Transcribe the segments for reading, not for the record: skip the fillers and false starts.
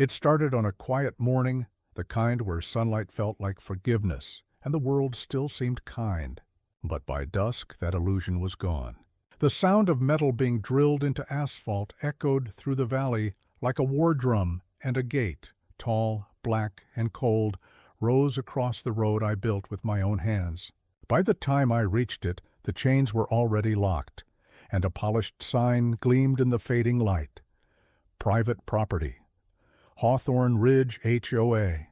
It started on a quiet morning, the kind where sunlight felt like forgiveness, and the world still seemed kind. But by dusk, that illusion was gone. The sound of metal being drilled into asphalt echoed through the valley like a war drum, and a gate, tall, black, and cold, rose across the road I built with my own hands. By the time I reached it, the chains were already locked, and a polished sign gleamed in the fading light. Private property. Hawthorne Ridge HOA.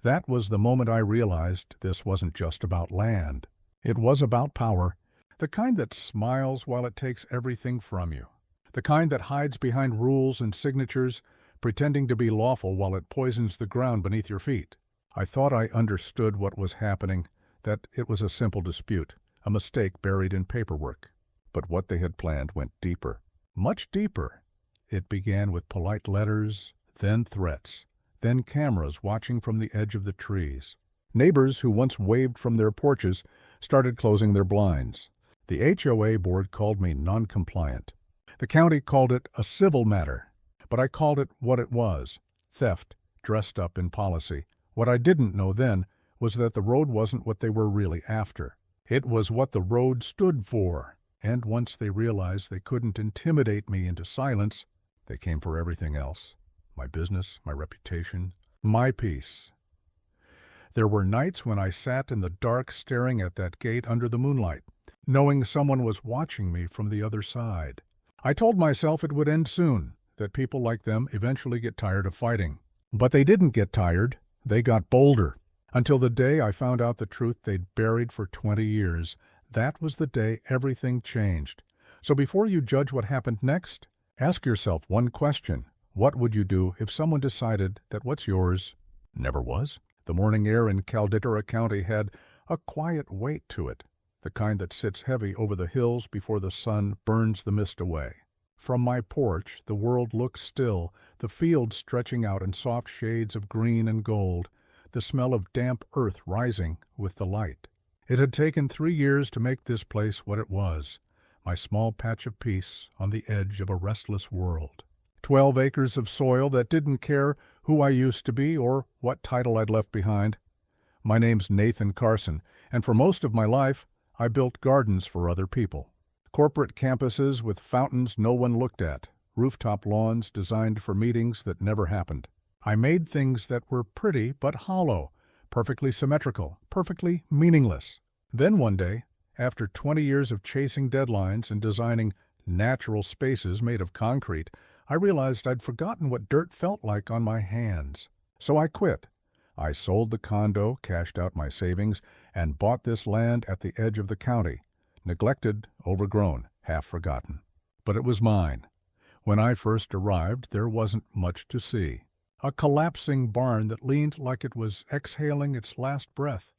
That was the moment I realized this wasn't just about land. It was about power, the kind that smiles while it takes everything from you, the kind that hides behind rules and signatures, pretending to be lawful while it poisons the ground beneath your feet. I thought I understood what was happening, that it was a simple dispute, a mistake buried in paperwork. But what they had planned went deeper, much deeper. It began with polite letters, then threats, then cameras watching from the edge of the trees. Neighbors who once waved from their porches started closing their blinds. The HOA board called me non-compliant. The county called it a civil matter, but I called it what it was, theft dressed up in policy. What I didn't know then was that the road wasn't what they were really after. It was what the road stood for. And once they realized they couldn't intimidate me into silence, they came for everything else. My business, my reputation, my peace. There were nights when I sat in the dark staring at that gate under the moonlight, knowing someone was watching me from the other side. I told myself it would end soon, that people like them eventually get tired of fighting. But they didn't get tired. They got bolder. Until the day I found out the truth they'd buried for 20 years. That was the day everything changed. So before you judge what happened next, ask yourself one question. What would you do if someone decided that what's yours never was? The morning air in Caldera County had a quiet weight to it, the kind that sits heavy over the hills before the sun burns the mist away. From my porch, the world looked still, the fields stretching out in soft shades of green and gold, the smell of damp earth rising with the light. It had taken 3 years to make this place what it was, my small patch of peace on the edge of a restless world. 12 acres of soil that didn't care who I used to be or what title I'd left behind. My name's Nathan Carson, and for most of my life, I built gardens for other people. Corporate campuses with fountains no one looked at, rooftop lawns designed for meetings that never happened. I made things that were pretty but hollow, perfectly symmetrical, perfectly meaningless. Then one day, after 20 years of chasing deadlines and designing natural spaces made of concrete, I realized I'd forgotten what dirt felt like on my hands. So I quit. I sold the condo, cashed out my savings, and bought this land at the edge of the county. Neglected, overgrown, half forgotten. But it was mine. When I first arrived, there wasn't much to see. A collapsing barn that leaned like it was exhaling its last breath,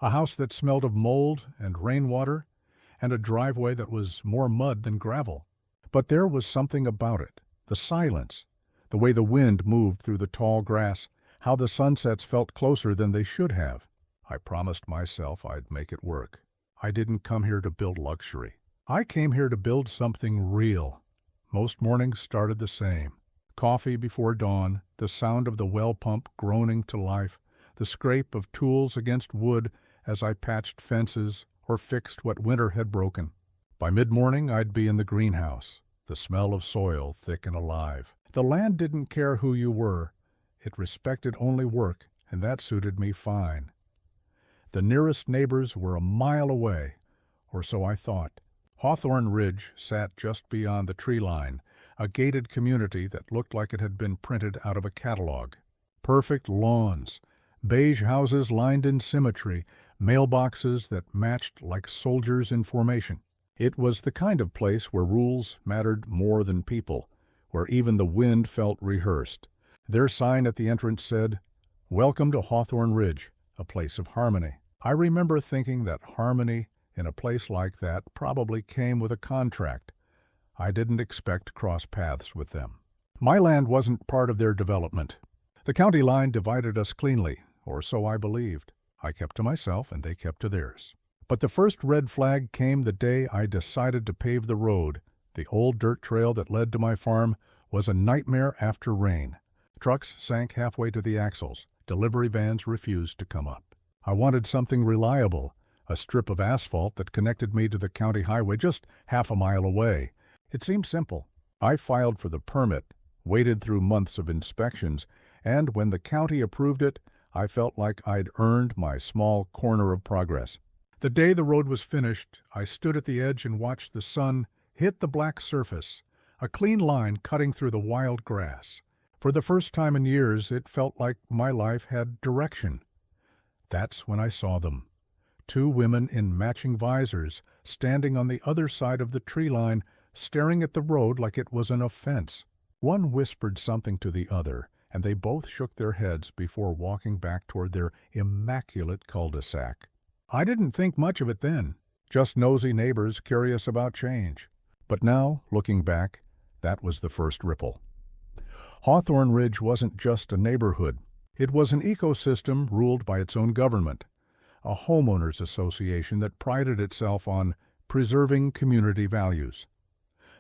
a house that smelled of mold and rainwater, and a driveway that was more mud than gravel. But there was something about it, the silence, the way the wind moved through the tall grass, how the sunsets felt closer than they should have. I promised myself I'd make it work. I didn't come here to build luxury. I came here to build something real. Most mornings started the same. Coffee before dawn, the sound of the well pump groaning to life, the scrape of tools against wood as I patched fences or fixed what winter had broken. By mid-morning, I'd be in the greenhouse, the smell of soil thick and alive. The land didn't care who you were. It respected only work, and that suited me fine. The nearest neighbors were a mile away, or so I thought. Hawthorne Ridge sat just beyond the tree line, a gated community that looked like it had been printed out of a catalog. Perfect lawns, beige houses lined in symmetry, mailboxes that matched like soldiers in formation. It was the kind of place where rules mattered more than people, where even the wind felt rehearsed. Their sign at the entrance said, "Welcome to Hawthorne Ridge, a place of harmony." I remember thinking that harmony in a place like that probably came with a contract. I didn't expect to cross paths with them. My land wasn't part of their development. The county line divided us cleanly, or so I believed. I kept to myself and they kept to theirs. But the first red flag came the day I decided to pave the road. The old dirt trail that led to my farm was a nightmare after rain. Trucks sank halfway to the axles. Delivery vans refused to come up. I wanted something reliable, a strip of asphalt that connected me to the county highway just half a mile away. It seemed simple. I filed for the permit, waited through months of inspections, and when the county approved it, I felt like I'd earned my small corner of progress. The day the road was finished, I stood at the edge and watched the sun hit the black surface, a clean line cutting through the wild grass. For the first time in years, it felt like my life had direction. That's when I saw them. Two women in matching visors, standing on the other side of the tree line, staring at the road like it was an offense. One whispered something to the other, and they both shook their heads before walking back toward their immaculate cul-de-sac. I didn't think much of it then, just nosy neighbors curious about change. But now, looking back, that was the first ripple. Hawthorne Ridge wasn't just a neighborhood. It was an ecosystem ruled by its own government, a homeowners association that prided itself on preserving community values.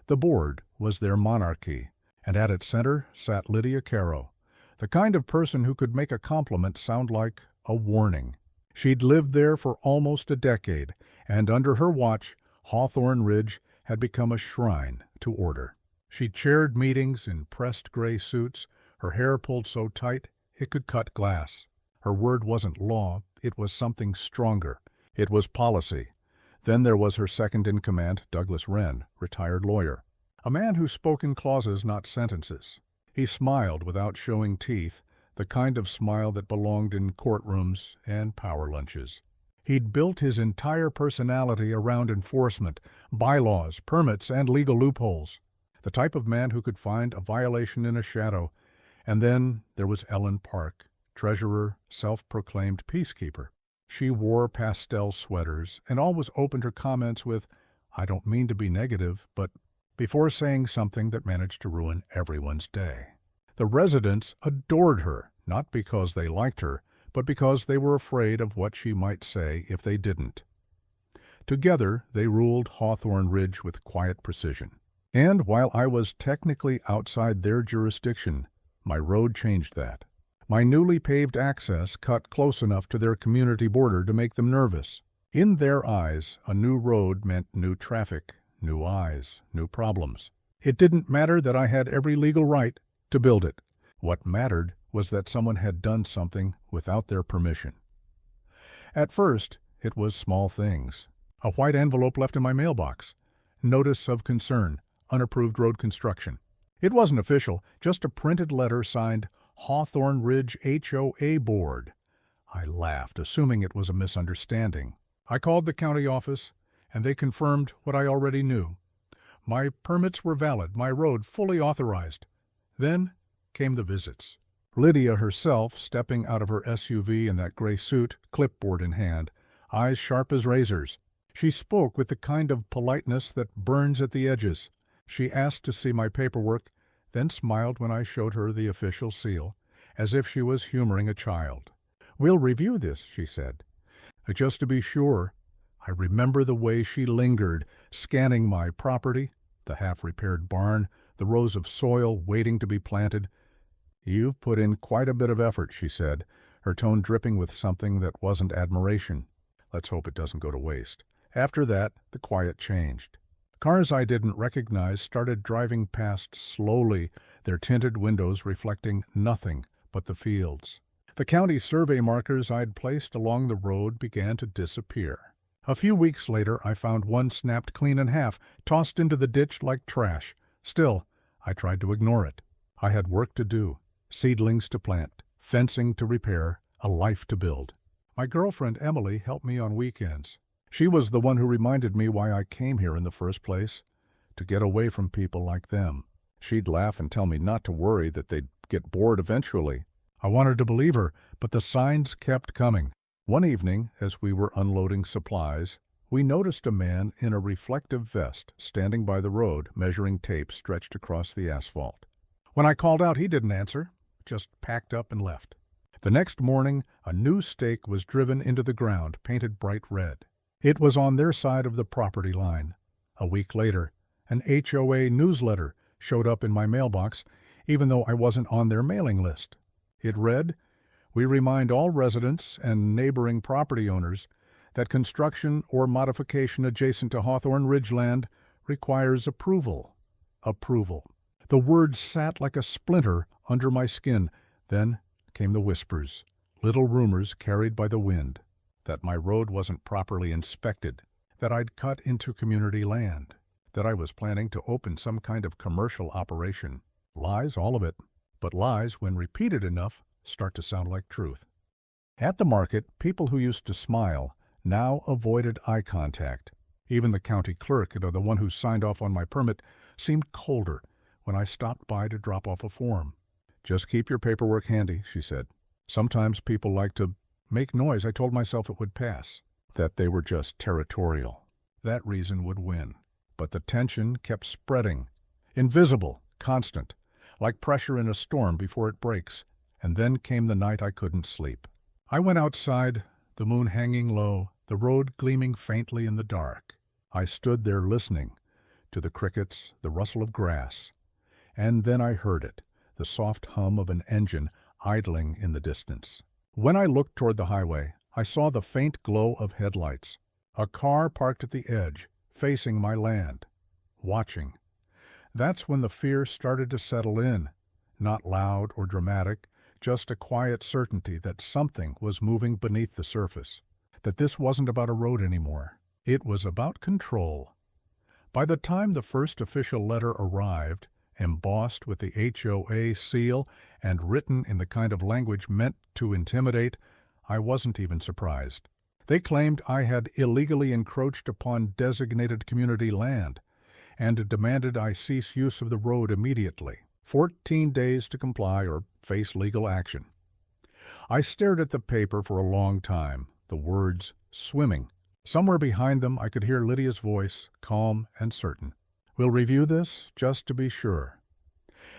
The board was their monarchy, and at its center sat Lydia Caro, the kind of person who could make a compliment sound like a warning. She'd lived there for almost a decade, and under her watch, Hawthorne Ridge had become a shrine to order. She chaired meetings in pressed gray suits, her hair pulled so tight it could cut glass. Her word wasn't law, it was something stronger. It was policy. Then there was her second-in-command, Douglas Wren, retired lawyer, a man who spoke in clauses, not sentences. He smiled without showing teeth, the kind of smile that belonged in courtrooms and power lunches. He'd built his entire personality around enforcement, bylaws, permits, and legal loopholes. The type of man who could find a violation in a shadow. And then there was Ellen Park, treasurer, self-proclaimed peacekeeper. She wore pastel sweaters and always opened her comments with, "I don't mean to be negative, but," before saying something that managed to ruin everyone's day. The residents adored her, not because they liked her, but because they were afraid of what she might say if they didn't. Together, they ruled Hawthorne Ridge with quiet precision. And while I was technically outside their jurisdiction, my road changed that. My newly paved access cut close enough to their community border to make them nervous. In their eyes, a new road meant new traffic, new eyes, new problems. It didn't matter that I had every legal right to build it. What mattered was that someone had done something without their permission. At first, it was small things. A white envelope left in my mailbox. Notice of concern, unapproved road construction. It wasn't official, just a printed letter signed Hawthorne Ridge HOA Board. I laughed, assuming it was a misunderstanding. I called the county office, and they confirmed what I already knew. My permits were valid, my road fully authorized. Then came the visits. Lydia herself, stepping out of her SUV in that gray suit, clipboard in hand, eyes sharp as razors. She spoke with the kind of politeness that burns at the edges. She asked to see my paperwork, then smiled when I showed her the official seal, as if she was humoring a child. "We'll review this," she said. Just to be sure, I remember the way she lingered, scanning my property, the half-repaired barn, the rows of soil waiting to be planted. "You've put in quite a bit of effort," she said, her tone dripping with something that wasn't admiration. Let's hope it doesn't go to waste. After that, the quiet changed. Cars I didn't recognize started driving past slowly, their tinted windows reflecting nothing but the fields. The county survey markers I'd placed along the road began to disappear. A few weeks later, I found one snapped clean in half, tossed into the ditch like trash. Still, I tried to ignore it. I had work to do, seedlings to plant, fencing to repair, a life to build. My girlfriend Emily helped me on weekends. She was the one who reminded me why I came here in the first place, to get away from people like them. She'd laugh and tell me not to worry, that they'd get bored eventually. I wanted to believe her, but the signs kept coming. One evening, as we were unloading supplies, we noticed a man in a reflective vest standing by the road, measuring tape stretched across the asphalt. When I called out, he didn't answer, just packed up and left. The next morning, a new stake was driven into the ground, painted bright red. It was on their side of the property line. A week later, an HOA newsletter showed up in my mailbox. even though I wasn't on their mailing list. It read, "We remind all residents and neighboring property owners that construction or modification adjacent to Hawthorne Ridgeland requires approval." Approval. The words sat like a splinter under my skin. Then came the whispers, little rumors carried by the wind, that my road wasn't properly inspected, that I'd cut into community land, that I was planning to open some kind of commercial operation. Lies, all of it. But lies, when repeated enough, start to sound like truth. At the market, people who used to smile now avoided eye contact. Even the county clerk, the one who signed off on my permit, seemed colder when I stopped by to drop off a form. "Just keep your paperwork handy," she said. "Sometimes people like to make noise." I told myself it would pass, that they were just territorial. That reason would win. But the tension kept spreading, invisible, constant, like pressure in a storm before it breaks. And then came the night I couldn't sleep. I went outside, the moon hanging low, the road gleaming faintly in the dark. I stood there listening to the crickets, the rustle of grass, and then I heard it, the soft hum of an engine idling in the distance. When I looked toward the highway, I saw the faint glow of headlights. A car parked at the edge, facing my land, watching. That's when the fear started to settle in, not loud or dramatic, just a quiet certainty that something was moving beneath the surface, that this wasn't about a road anymore. It was about control. By the time the first official letter arrived, embossed with the HOA seal and written in the kind of language meant to intimidate, I wasn't even surprised. They claimed I had illegally encroached upon designated community land and demanded I cease use of the road immediately. 14 days to comply or face legal action. I stared at the paper for a long time, the words swimming. Somewhere behind them I could hear Lydia's voice, calm and certain. "We'll review this, just to be sure."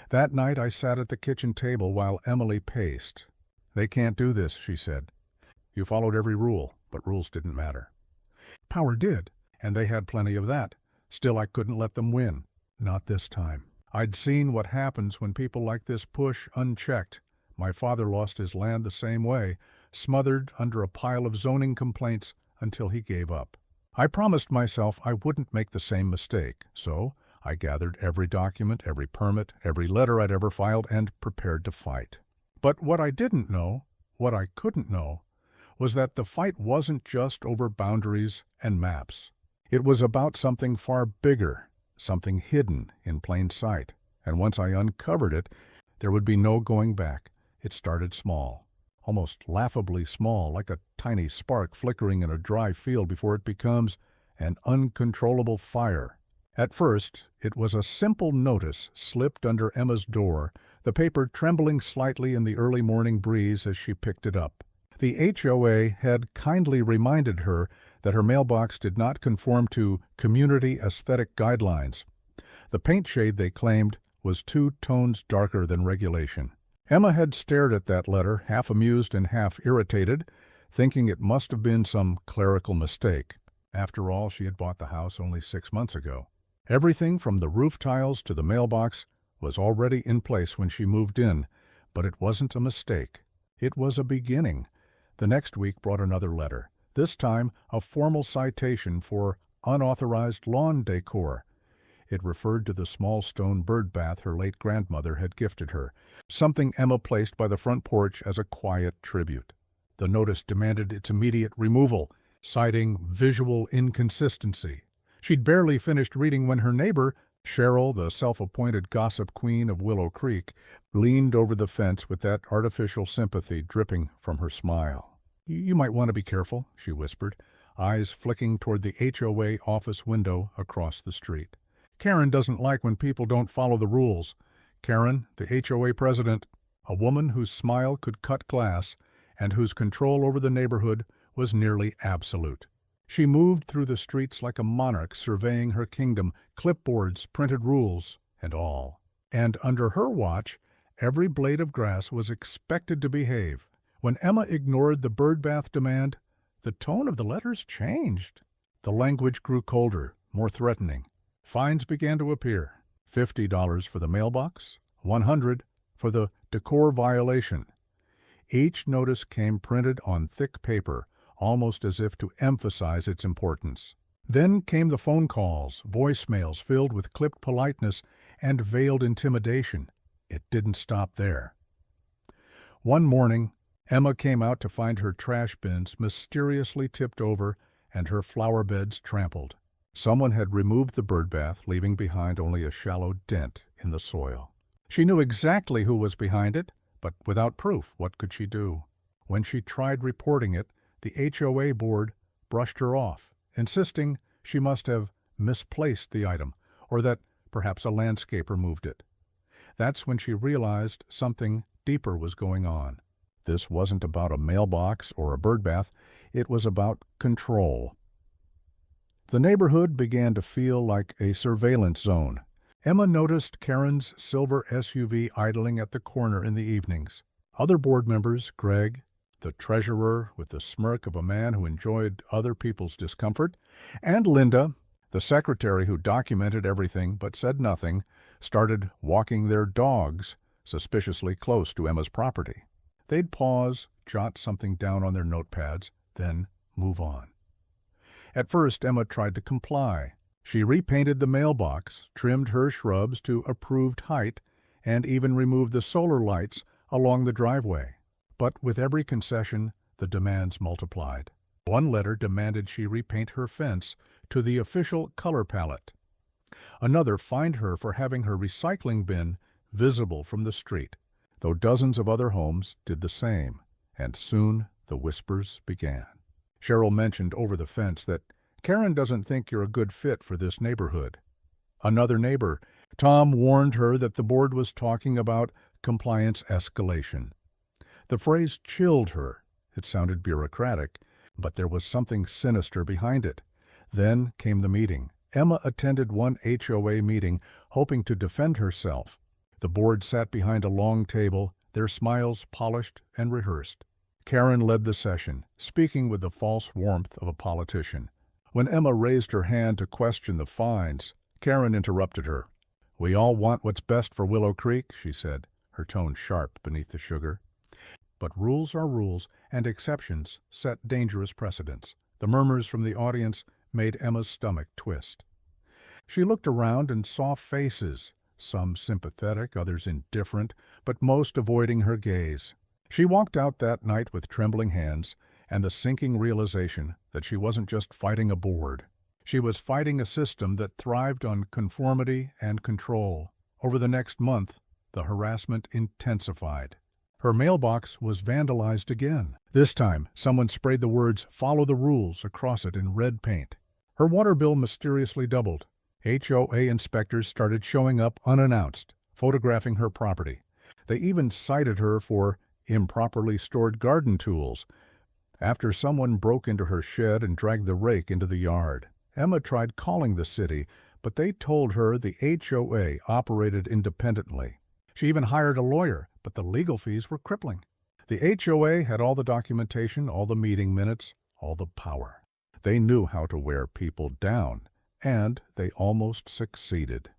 That night I sat at the kitchen table while Emily paced. "They can't do this," she said. "You followed every rule, but rules didn't matter." Power did, and they had plenty of that. Still, I couldn't let them win. Not this time. I'd seen what happens when people like this push unchecked. My father lost his land the same way, smothered under a pile of zoning complaints until he gave up. I promised myself I wouldn't make the same mistake, so I gathered every document, every permit, every letter I'd ever filed, and prepared to fight. But what I didn't know, what I couldn't know, was that the fight wasn't just over boundaries and maps. It was about something far bigger, something hidden in plain sight. And once I uncovered it, there would be no going back. It started small, almost laughably small, like a tiny spark flickering in a dry field before it becomes an uncontrollable fire. At first, it was a simple notice slipped under Emma's door, the paper trembling slightly in the early morning breeze as she picked it up. The HOA had kindly reminded her that her mailbox did not conform to community aesthetic guidelines. The paint shade, they claimed, was 2 tones darker than regulation. Emma had stared at that letter, half amused and half irritated, thinking it must have been some clerical mistake. After all, she had bought the house only 6 months ago. Everything from the roof tiles to the mailbox was already in place when she moved in, but it wasn't a mistake. It was a beginning. The next week brought another letter, this time a formal citation for unauthorized lawn decor. It referred to the small stone bird bath her late grandmother had gifted her, something Emma placed by the front porch as a quiet tribute. The notice demanded its immediate removal, citing visual inconsistency. She'd barely finished reading when her neighbor, Cheryl, the self-appointed gossip queen of Willow Creek, leaned over the fence with that artificial sympathy dripping from her smile. "You might want to be careful," she whispered, eyes flicking toward the HOA office window across the street. "Karen doesn't like when people don't follow the rules." Karen, the HOA president, a woman whose smile could cut glass and whose control over the neighborhood was nearly absolute. She moved through the streets like a monarch surveying her kingdom, clipboards, printed rules, and all. And under her watch, every blade of grass was expected to behave. When Emma ignored the birdbath demand, the tone of the letters changed. The language grew colder, more threatening. Fines began to appear. $50 for the mailbox, 100 for the decor violation. Each notice came printed on thick paper, almost as if to emphasize its importance. Then came the phone calls, voicemails filled with clipped politeness and veiled intimidation. It didn't stop there. One morning, Emma came out to find her trash bins mysteriously tipped over and her flower beds trampled. Someone had removed the birdbath, leaving behind only a shallow dent in the soil. She knew exactly who was behind it, but without proof, what could she do? When she tried reporting it, the HOA board brushed her off, insisting she must have misplaced the item, or that perhaps a landscaper moved it. That's when she realized something deeper was going on. This wasn't about a mailbox or a birdbath, it was about control. The neighborhood began to feel like a surveillance zone. Emma noticed Karen's silver SUV idling at the corner in the evenings. Other board members, Greg, the treasurer with the smirk of a man who enjoyed other people's discomfort, and Linda, the secretary who documented everything but said nothing, started walking their dogs suspiciously close to Emma's property. They'd pause, jot something down on their notepads, then move on. At first, Emma tried to comply. She repainted the mailbox, trimmed her shrubs to approved height, and even removed the solar lights along the driveway. But with every concession, the demands multiplied. One letter demanded she repaint her fence to the official color palette. Another fined her for having her recycling bin visible from the street, though dozens of other homes did the same, and soon the whispers began. Cheryl mentioned over the fence that Karen doesn't think you're a good fit for this neighborhood. Another neighbor, Tom, warned her that the board was talking about compliance escalation. The phrase chilled her. It sounded bureaucratic, but there was something sinister behind it. Then came the meeting. Emma attended one HOA meeting, hoping to defend herself. The board sat behind a long table, their smiles polished and rehearsed. Karen led the session, speaking with the false warmth of a politician. When Emma raised her hand to question the fines, Karen interrupted her. "We all want what's best for Willow Creek," she said, her tone sharp beneath the sugar. But rules are rules, and exceptions set dangerous precedents. The murmurs from the audience made Emma's stomach twist. She looked around and saw faces, some sympathetic, others indifferent, but most avoiding her gaze. She walked out that night with trembling hands and the sinking realization that she wasn't just fighting a board. She was fighting a system that thrived on conformity and control. Over the next month, the harassment intensified. Her mailbox was vandalized again. This time, someone sprayed the words "Follow the rules" across it in red paint. Her water bill mysteriously doubled. HOA inspectors started showing up unannounced, photographing her property. They even cited her for improperly stored garden tools after someone broke into her shed and dragged the rake into the yard. Emma tried calling the city, but they told her the HOA operated independently. She even hired a lawyer, but the legal fees were crippling. The HOA had all the documentation, all the meeting minutes, all the power. They knew how to wear people down, and they almost succeeded.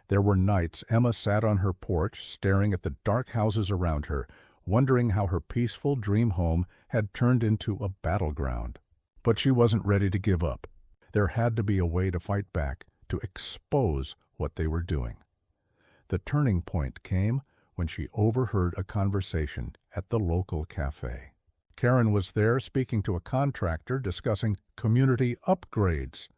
There were nights Emma sat on her porch staring at the dark houses around her, wondering how her peaceful dream home had turned into a battleground. But she wasn't ready to give up. There had to be a way to fight back, to expose what they were doing. The turning point came when she overheard a conversation at the local cafe. Karen was there speaking to a contractor discussing community upgrades.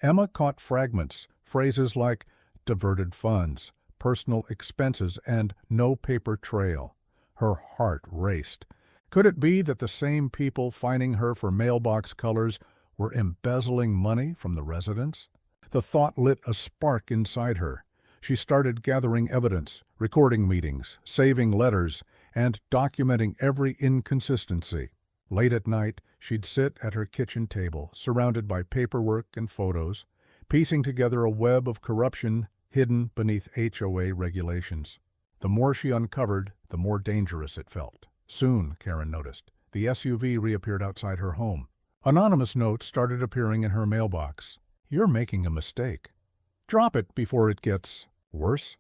Emma caught fragments, phrases like diverted funds, personal expenses, and no paper trail. Her heart raced. Could it be that the same people fining her for mailbox colors were embezzling money from the residents? The thought lit a spark inside her. She started gathering evidence, recording meetings, saving letters, and documenting every inconsistency. Late at night, she'd sit at her kitchen table, surrounded by paperwork and photos, piecing together a web of corruption hidden beneath HOA regulations. The more she uncovered, the more dangerous it felt. Soon, Karen noticed, the SUV reappeared outside her home. Anonymous notes started appearing in her mailbox. "You're making a mistake. Drop it before it gets worse."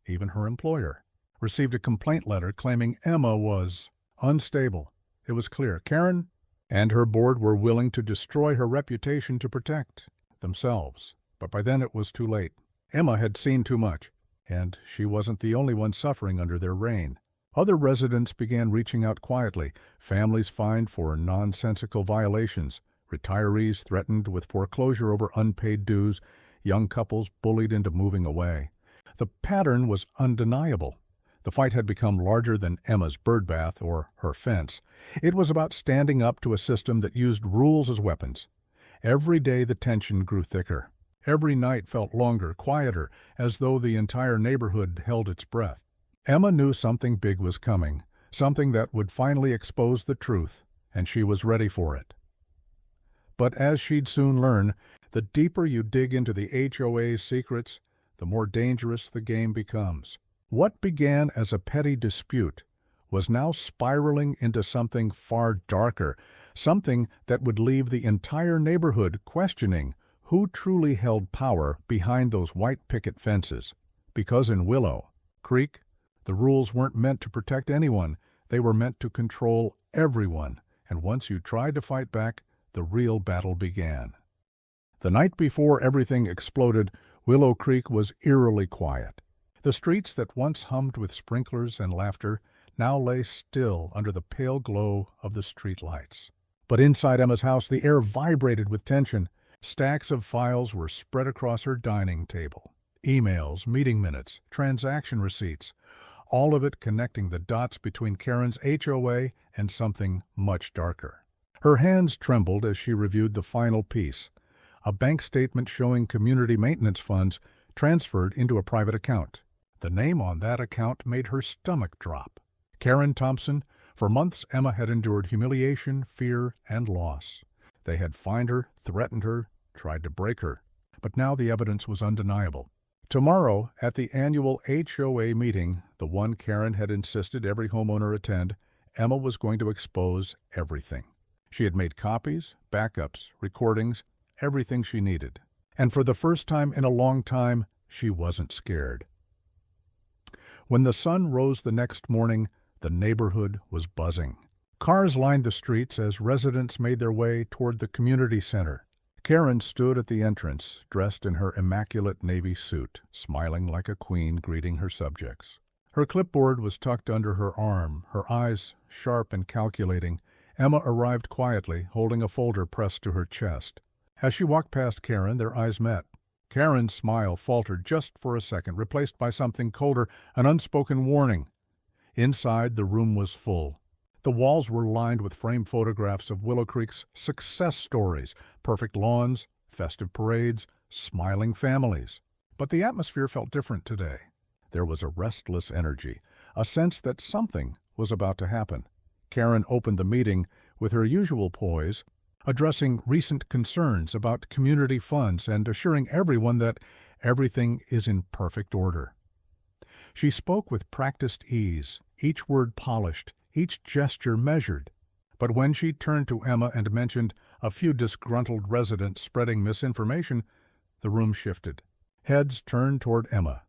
even her employer, received a complaint letter claiming Emma was unstable. It was clear Karen and her board were willing to destroy her reputation to protect themselves. But by then it was too late. Emma had seen too much, and she wasn't the only one suffering under their reign. Other residents began reaching out quietly, families fined for nonsensical violations, retirees threatened with foreclosure over unpaid dues, young couples bullied into moving away. The pattern was undeniable. The fight had become larger than Emma's birdbath or her fence. It was about standing up to a system that used rules as weapons. Every day the tension grew thicker. Every night felt longer, quieter, as though the entire neighborhood held its breath. Emma knew something big was coming, something that would finally expose the truth, and she was ready for it. But as she'd soon learn, the deeper you dig into the HOA's secrets, the more dangerous the game becomes. What began as a petty dispute was now spiraling into something far darker, something that would leave the entire neighborhood questioning who truly held power behind those white picket fences. Because in Willow Creek, the rules weren't meant to protect anyone, they were meant to control everyone, and once you tried to fight back, the real battle began. The night before everything exploded, Willow Creek was eerily quiet. The streets that once hummed with sprinklers and laughter now lay still under the pale glow of the streetlights. But inside Emma's house, the air vibrated with tension. Stacks of files were spread across her dining table. Emails, meeting minutes, transaction receipts, all of it connecting the dots between Karen's HOA and something much darker. Her hands trembled as she reviewed the final piece, a bank statement showing community maintenance funds transferred into a private account. The name on that account made her stomach drop. Karen Thompson. For months, Emma had endured humiliation, fear, and loss. They had fined her, threatened her, tried to break her. But now the evidence was undeniable. Tomorrow, at the annual HOA meeting, the one Karen had insisted every homeowner attend, Emma was going to expose everything. She had made copies, backups, recordings, everything she needed. And for the first time in a long time, she wasn't scared. When the sun rose the next morning, the neighborhood was buzzing. Cars lined the streets as residents made their way toward the community center. Karen stood at the entrance, dressed in her immaculate navy suit, smiling like a queen greeting her subjects. Her clipboard was tucked under her arm, her eyes sharp and calculating. Emma arrived quietly, holding a folder pressed to her chest. As she walked past Karen, their eyes met. Karen's smile faltered just for a second, replaced by something colder, an unspoken warning. Inside, the room was full. The walls were lined with framed photographs of Willow Creek's success stories, perfect lawns, festive parades, smiling families. But the atmosphere felt different today. There was a restless energy, a sense that something was about to happen. Karen opened the meeting with her usual poise, addressing recent concerns about community funds and assuring everyone that everything is in perfect order. She spoke with practiced ease, each word polished, each gesture measured. But when she turned to Emma and mentioned a few disgruntled residents spreading misinformation, the room shifted. Heads turned toward Emma.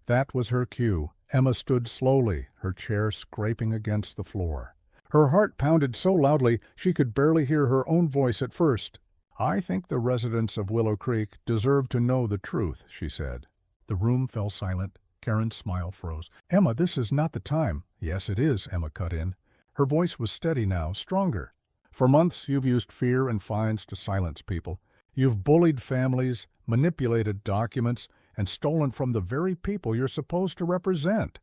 That was her cue. Emma stood slowly, her chair scraping against the floor. Her heart pounded so loudly she could barely hear her own voice at first. "I think the residents of Willow Creek deserve to know the truth," she said. The room fell silent. Karen's smile froze. "Emma, this is not the time." "Yes, it is," Emma cut in. Her voice was steady now, stronger. "For months you've used fear and fines to silence people. You've bullied families, manipulated documents, and stolen from the very people you're supposed to represent."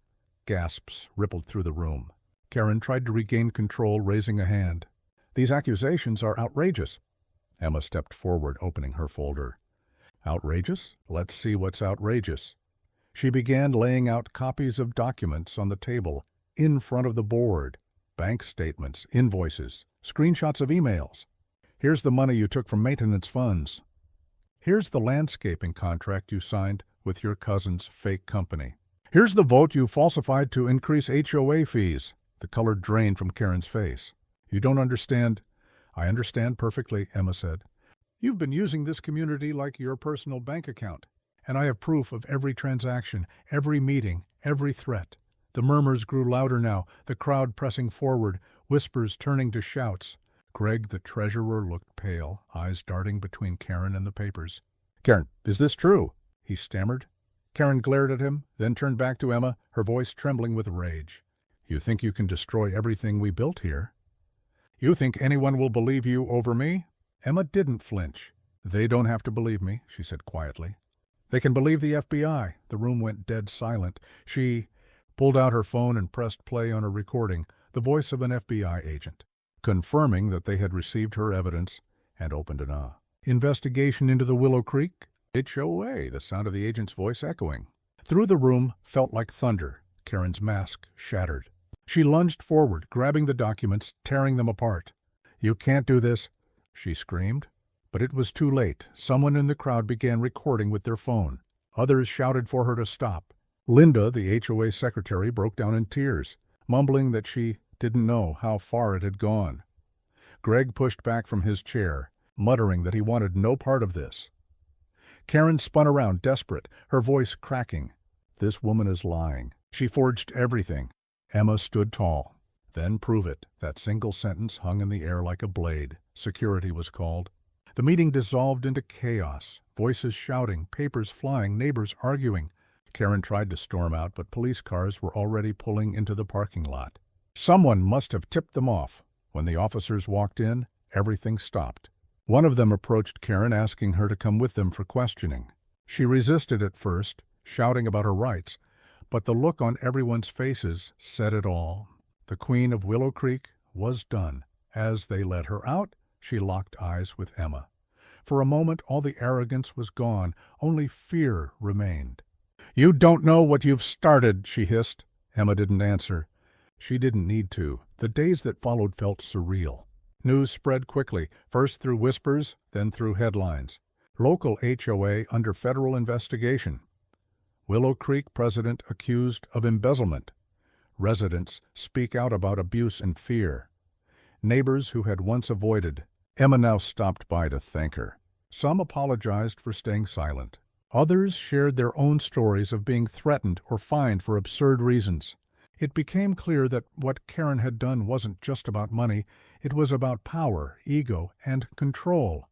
Gasps rippled through the room. Karen tried to regain control, raising a hand. "These accusations are outrageous." Emma stepped forward, opening her folder. "Outrageous? Let's see what's outrageous." She began laying out copies of documents on the table, in front of the board. Bank statements, invoices, screenshots of emails. "Here's the money you took from maintenance funds. Here's the landscaping contract you signed with your cousin's fake company. Here's the vote you falsified to increase HOA fees." The color drained from Karen's face. "You don't understand." "I understand perfectly," Emma said. "You've been using this community like your personal bank account. And I have proof of every transaction, every meeting, every threat. The murmurs grew louder now, the crowd pressing forward, whispers turning to shouts. Greg, the treasurer, looked pale, eyes darting between Karen and the papers. "Karen, is this true?" he stammered. Karen glared at him, then turned back to Emma, her voice trembling with rage. "You think you can destroy everything we built here? You think anyone will believe you over me?" Emma didn't flinch. "They don't have to believe me," she said quietly. "They can believe the FBI." The room went dead silent. She pulled out her phone and pressed play on a recording, the voice of an FBI agent, confirming that they had received her evidence, and opened an investigation into the Willow Creek HOA, the sound of the agent's voice echoing. Through the room felt like thunder. Karen's mask shattered. She lunged forward, grabbing the documents, tearing them apart. "You can't do this," she screamed. But it was too late. Someone in the crowd began recording with their phone. Others shouted for her to stop. Linda, the HOA secretary, broke down in tears, mumbling that she didn't know how far it had gone. Greg pushed back from his chair, muttering that he wanted no part of this. Karen spun around, desperate, her voice cracking. "This woman is lying. She forged everything." Emma stood tall. "Then prove it." That single sentence hung in the air like a blade. Security was called. The meeting dissolved into chaos, voices shouting, papers flying, neighbors arguing. Karen tried to storm out, but police cars were already pulling into the parking lot. Someone must have tipped them off. When the officers walked in, everything stopped. One of them approached Karen, asking her to come with them for questioning. She resisted at first, shouting about her rights, but the look on everyone's faces said it all. The Queen of Willow Creek was done. As they led her out, she locked eyes with Emma. For a moment, all the arrogance was gone. Only fear remained. "You don't know what you've started," she hissed. Emma didn't answer. She didn't need to. The days that followed felt surreal. News spread quickly, first through whispers, then through headlines. Local HOA under federal investigation. Willow Creek president accused of embezzlement. Residents speak out about abuse and fear. Neighbors who had once avoided. Emma now stopped by to thank her. Some apologized for staying silent. Others shared their own stories of being threatened or fined for absurd reasons. It became clear that what Karen had done wasn't just about money, it was about power, ego, and control.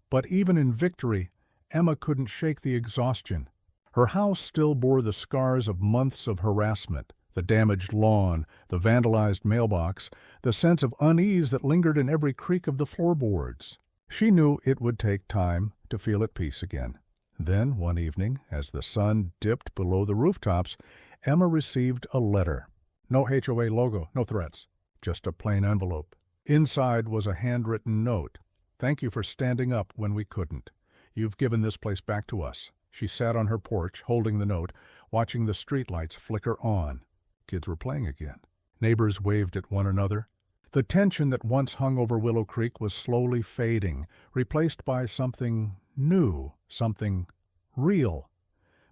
But even in victory, Emma couldn't shake the exhaustion. Her house still bore the scars of months of harassment, the damaged lawn, the vandalized mailbox, the sense of unease that lingered in every creak of the floorboards. She knew it would take time to feel at peace again. Then, one evening, as the sun dipped below the rooftops, Emma received a letter. No HOA logo, no threats, just a plain envelope. Inside was a handwritten note. "Thank you for standing up when we couldn't. You've given this place back to us." She sat on her porch, holding the note, watching the streetlights flicker on. Kids were playing again. Neighbors waved at one another. The tension that once hung over Willow Creek was slowly fading, replaced by something new, something real.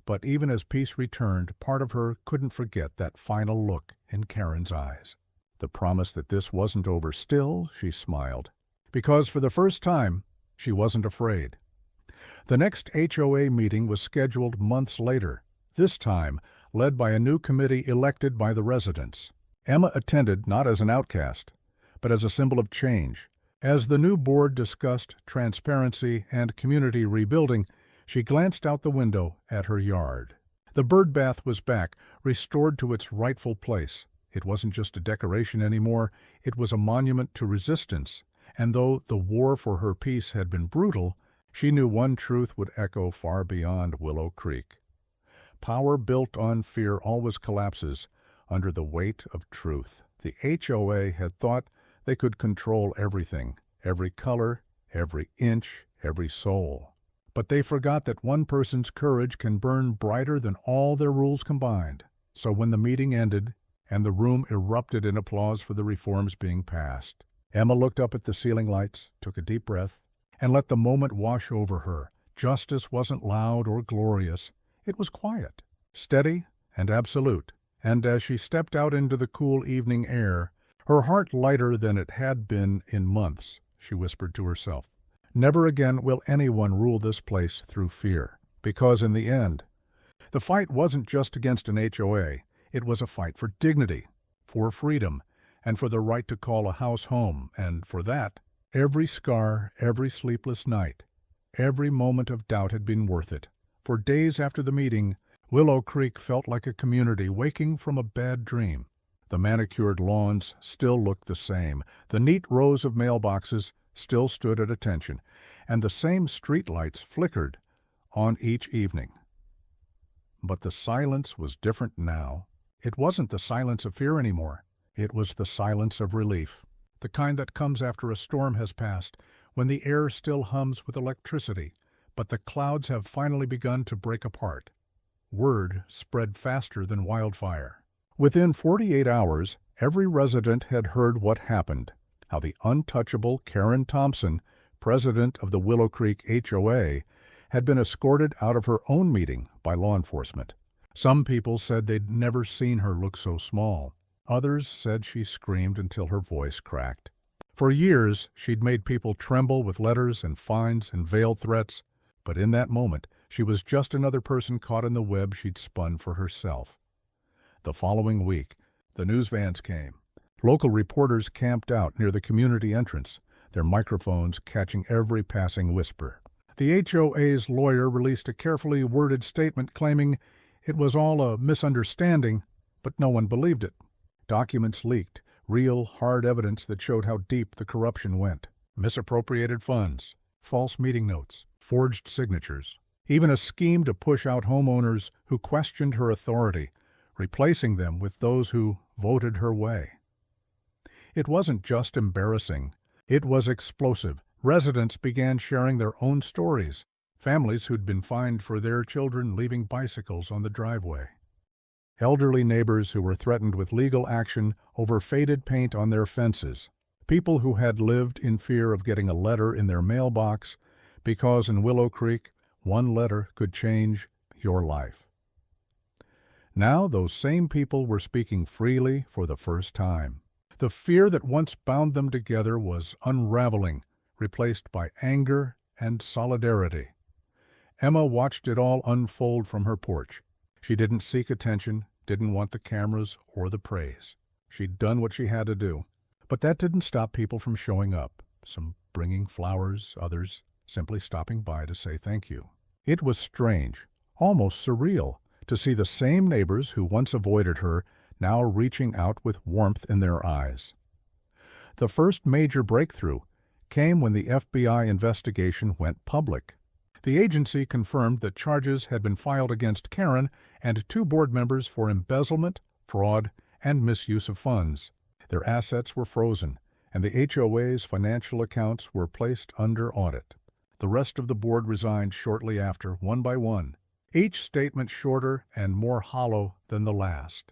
But even as peace returned, part of her couldn't forget that final look in Karen's eyes. The promise that this wasn't over. Still, she smiled. Because for the first time, she wasn't afraid. The next HOA meeting was scheduled months later, this time led by a new committee elected by the residents. Emma attended not as an outcast, but as a symbol of change. As the new board discussed transparency and community rebuilding, she glanced out the window at her yard. The bird bath was back, restored to its rightful place. It wasn't just a decoration anymore, it was a monument to resistance, and though the war for her peace had been brutal, she knew one truth would echo far beyond Willow Creek. Power built on fear always collapses under the weight of truth. The HOA had thought they could control everything, every color, every inch, every soul. But they forgot that one person's courage can burn brighter than all their rules combined. So when the meeting ended, and the room erupted in applause for the reforms being passed, Emma looked up at the ceiling lights, took a deep breath, and let the moment wash over her. Justice wasn't loud or glorious. It was quiet, steady, and absolute. And as she stepped out into the cool evening air, her heart lighter than it had been in months, she whispered to herself, "Never again will anyone rule this place through fear. because in the end, the fight wasn't just against an HOA, it was a fight for dignity, for freedom, and for the right to call a house home, and for that, every scar, every sleepless night, every moment of doubt had been worth it. For days after the meeting, Willow Creek felt like a community waking from a bad dream. The manicured lawns still looked the same, the neat rows of mailboxes still stood at attention, and the same streetlights flickered on each evening. But the silence was different now. It wasn't the silence of fear anymore. It was the silence of relief, the kind that comes after a storm has passed, when the air still hums with electricity, but the clouds have finally begun to break apart. Word spread faster than wildfire. Within 48 hours, every resident had heard what happened, how the untouchable Karen Thompson, president of the Willow Creek HOA, had been escorted out of her own meeting by law enforcement. Some people said they'd never seen her look so small. Others said she screamed until her voice cracked. For years, she'd made people tremble with letters and fines and veiled threats, but in that moment, she was just another person caught in the web she'd spun for herself. The following week, the news vans came. Local reporters camped out near the community entrance, their microphones catching every passing whisper. The HOA's lawyer released a carefully worded statement claiming it was all a misunderstanding, but no one believed it. Documents leaked, real, hard evidence that showed how deep the corruption went. Misappropriated funds, false meeting notes, forged signatures, even a scheme to push out homeowners who questioned her authority, replacing them with those who voted her way. It wasn't just embarrassing, it was explosive. Residents began sharing their own stories, families who'd been fined for their children leaving bicycles on the driveway. Elderly neighbors who were threatened with legal action over faded paint on their fences. People who had lived in fear of getting a letter in their mailbox because in Willow Creek, one letter could change your life. Now those same people were speaking freely for the first time. The fear that once bound them together was unraveling, replaced by anger and solidarity. Emma watched it all unfold from her porch. She didn't seek attention, didn't want the cameras or the praise. She'd done what she had to do. But that didn't stop people from showing up, some bringing flowers, others simply stopping by to say thank you. It was strange, almost surreal, to see the same neighbors who once avoided her now reaching out with warmth in their eyes. The first major breakthrough came when the FBI investigation went public. The agency confirmed that charges had been filed against Karen and 2 board members for embezzlement, fraud, and misuse of funds. Their assets were frozen, and the HOA's financial accounts were placed under audit. The rest of the board resigned shortly after, one by one, each statement shorter and more hollow than the last.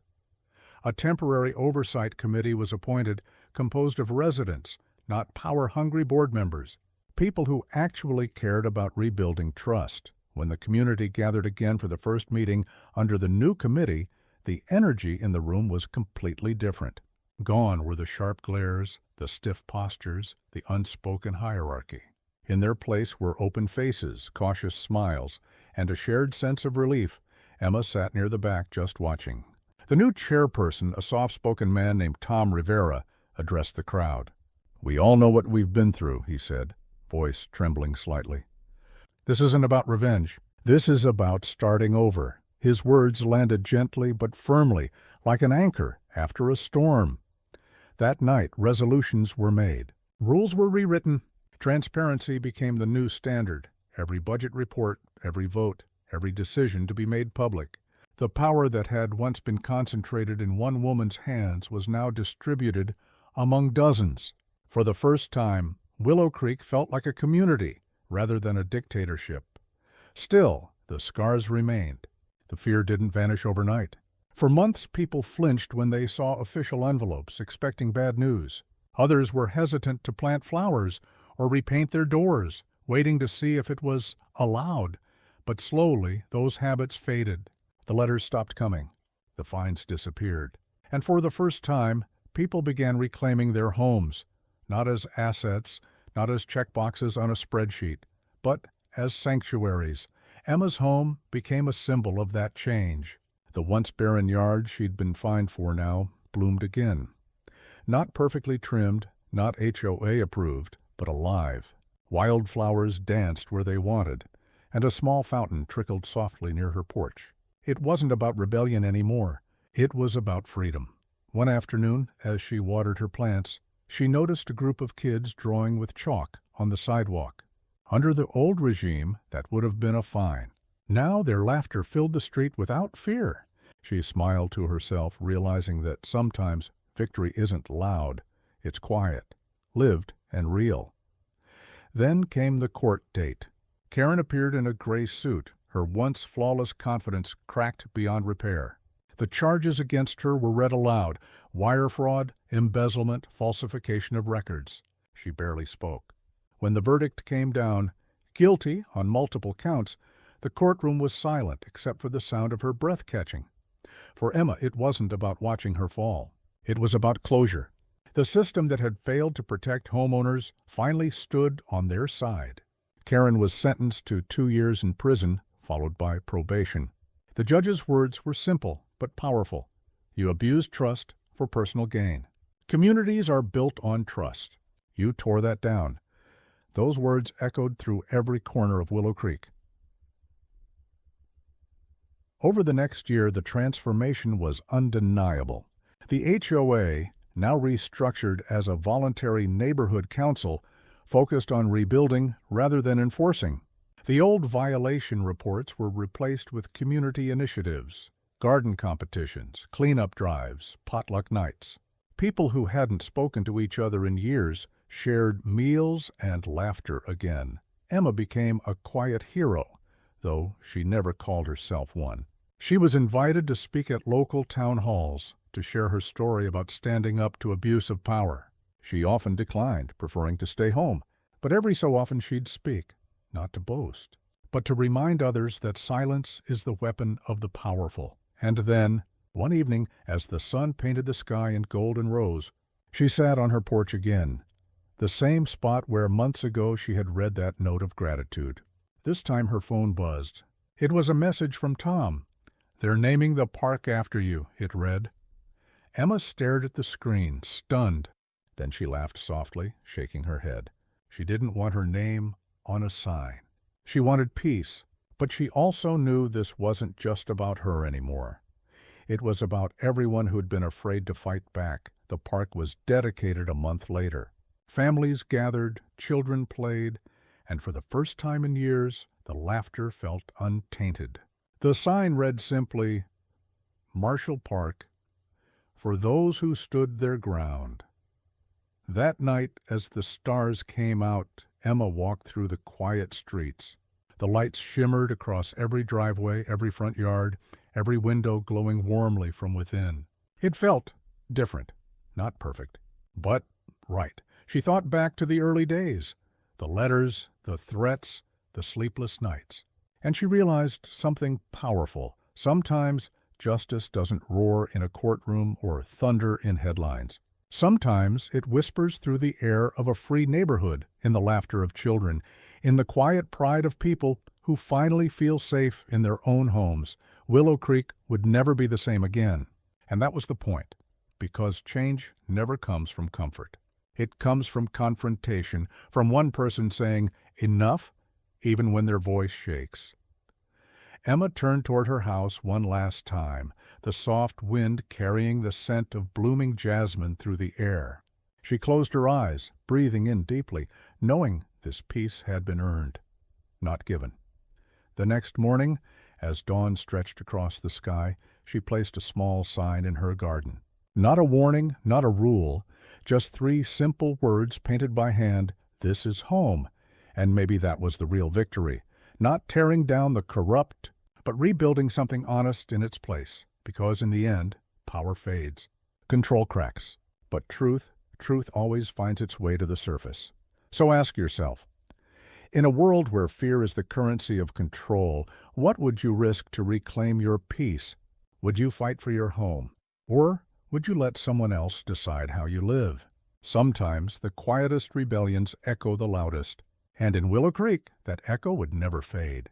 A temporary oversight committee was appointed, composed of residents, not power-hungry board members, people who actually cared about rebuilding trust. When the community gathered again for the first meeting under the new committee, the energy in the room was completely different. Gone were the sharp glares, the stiff postures, the unspoken hierarchy. In their place were open faces, cautious smiles, and a shared sense of relief. Emma sat near the back just watching. The new chairperson, a soft-spoken man named Tom Rivera, addressed the crowd. "We all know what we've been through," he said, voice trembling slightly. "This isn't about revenge. This is about starting over." His words landed gently but firmly, like an anchor after a storm. That night, resolutions were made. Rules were rewritten. Transparency became the new standard. Every budget report, every vote, every decision to be made public. The power that had once been concentrated in one woman's hands was now distributed among dozens. For the first time, Willow Creek felt like a community rather than a dictatorship. Still, the scars remained. The fear didn't vanish overnight. For months, people flinched when they saw official envelopes, expecting bad news. Others were hesitant to plant flowers or repaint their doors, waiting to see if it was allowed. But slowly, those habits faded. The letters stopped coming. The fines disappeared. And for the first time, people began reclaiming their homes, not as assets, not as checkboxes on a spreadsheet, but as sanctuaries, Emma's home became a symbol of that change. The once barren yard she'd been fined for now bloomed again. Not perfectly trimmed, not HOA approved, but alive. Wildflowers danced where they wanted, and a small fountain trickled softly near her porch. It wasn't about rebellion anymore. It was about freedom. One afternoon, as she watered her plants, she noticed a group of kids drawing with chalk on the sidewalk. Under the old regime, that would have been a fine. Now their laughter filled the street without fear. She smiled to herself, realizing that sometimes victory isn't loud, it's quiet, lived and real. Then came the court date. Karen appeared in a gray suit, her once flawless confidence cracked beyond repair. The charges against her were read aloud: wire fraud, embezzlement, falsification of records. She barely spoke. When the verdict came down, guilty on multiple counts, the courtroom was silent except for the sound of her breath catching. For Emma, it wasn't about watching her fall. It was about closure. The system that had failed to protect homeowners finally stood on their side. Karen was sentenced to 2 years in prison, followed by probation. The judge's words were simple but powerful. You abused trust for personal gain. Communities are built on trust. You tore that down. Those words echoed through every corner of Willow Creek. Over the next year, the transformation was undeniable. The HOA, now restructured as a voluntary neighborhood council, focused on rebuilding rather than enforcing. The old violation reports were replaced with community initiatives, garden competitions, cleanup drives, potluck nights. People who hadn't spoken to each other in years shared meals and laughter again. Emma became a quiet hero, though she never called herself one. She was invited to speak at local town halls, to share her story about standing up to abuse of power. She often declined, preferring to stay home, but every so often she'd speak, not to boast, but to remind others that silence is the weapon of the powerful. And then, one evening, as the sun painted the sky in gold and rose, she sat on her porch again, the same spot where months ago she had read that note of gratitude. This time her phone buzzed. It was a message from Tom. "They're naming the park after you," it read. Emma stared at the screen, stunned. Then she laughed softly, shaking her head. She didn't want her name on a sign. She wanted peace, but she also knew this wasn't just about her anymore. It was about everyone who'd been afraid to fight back. The park was dedicated a month later. Families gathered, children played, and for the first time in years, the laughter felt untainted. The sign read simply, "Marshall Park, for those who stood their ground." That night, as the stars came out, Emma walked through the quiet streets. The lights shimmered across every driveway, every front yard, every window glowing warmly from within. It felt different, not perfect, but right. She thought back to the early days, the letters, the threats, the sleepless nights. And she realized something powerful. Sometimes justice doesn't roar in a courtroom or thunder in headlines. Sometimes it whispers through the air of a free neighborhood, in the laughter of children, in the quiet pride of people who finally feel safe in their own homes. Willow Creek would never be the same again. And that was the point, because change never comes from comfort. It comes from confrontation, from one person saying, "Enough," even when their voice shakes. Emma turned toward her house one last time, the soft wind carrying the scent of blooming jasmine through the air. She closed her eyes, breathing in deeply, knowing this peace had been earned, not given. The next morning, as dawn stretched across the sky, she placed a small sign in her garden. Not a warning, not a rule, just 3 simple words painted by hand: "This is home." And maybe that was the real victory. Not tearing down the corrupt, but rebuilding something honest in its place. Because in the end, power fades. Control cracks. But truth always finds its way to the surface. So ask yourself, in a world where fear is the currency of control, what would you risk to reclaim your peace? Would you fight for your home? Or would you let someone else decide how you live? Sometimes the quietest rebellions echo the loudest. And in Willow Creek, that echo would never fade.